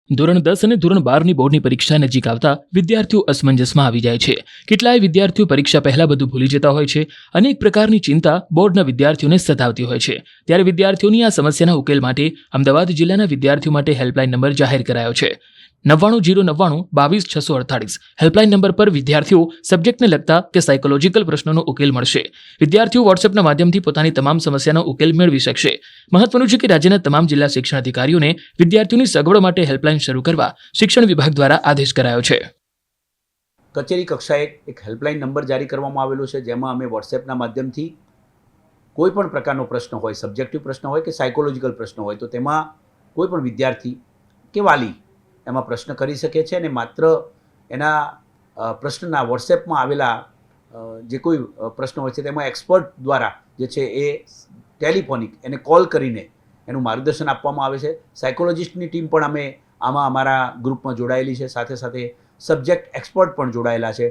ધોરણ 10 અને ધોરણ 12ની બોર્ડની પરીક્ષા નજીક આવતા વિદ્યાર્થીઓ અસમંજસમાં આવી જાય છે. કેટલાય વિદ્યાર્થીઓ પરીક્ષા પહેલા બધું ભૂલી જતા હોય છે. અનેક પ્રકારની ચિંતા બોર્ડના વિદ્યાર્થીઓને સતાવતી હોય છે. ત્યારે વિદ્યાર્થીઓની આ સમસ્યાના ઉકેલ માટે અમદાવાદ જિલ્લાના વિદ્યાર્થીઓ માટે હેલ્પલાઇન નંબર જાહેર કરાયો છે. 9909922648 હેલ્પલાઇન નંબર પર વિદ્યાર્થીઓ સબ્જેક્ટને લગતા કે સાયકોલોજીકલ પ્રશ્નોનો ઉકેલ મળશે. વિદ્યાર્થીઓ વોટ્સએપના માધ્યમથી પોતાની તમામ સમસ્યાનો ઉકેલ મેળવી શકશે. મહત્વનું છે કે રાજ્યના તમામ જિલ્લા શિક્ષણ અધિકારીઓને વિદ્યાર્થીઓની સગવડ માટે હેલ્પલાઇન શરૂ કરવા શિક્ષણ વિભાગ દ્વારા આદેશ કરાયો છે. કચેરી કક્ષાએ એક હેલ્પલાઇન નંબર જારી કરવામાં આવેલો છે, જેમાં અમે વોટ્સએપના માધ્યમથી કોઈ પણ પ્રકારનો પ્રશ્ન હોય, સબ્જેક્ટિવ પ્રશ્ન હોય કે સાયકોલોજીકલ પ્રશ્ન હોય, તો તેમાં કોઈ પણ વિદ્યાર્થી કે વાલી એમાં પ્રશ્ન કરી શકે છે અને માત્ર એના પ્રશ્નના વોટ્સએપમાં આવેલા જે કોઈ પ્રશ્ન હોય છે તેમાં એક્સપર્ટ દ્વારા જે છે એ ટેલિફોનિક એને કોલ કરીને એનું માર્ગદર્શન આપવામાં આવે છે. સાયકોલોજિસ્ટની ટીમ પણ અમે આમાં અમારા ગ્રુપમાં જોડાયેલી છે. સાથે સાથે સબ્જેક્ટ એક્સપર્ટ પણ જોડાયેલા છે.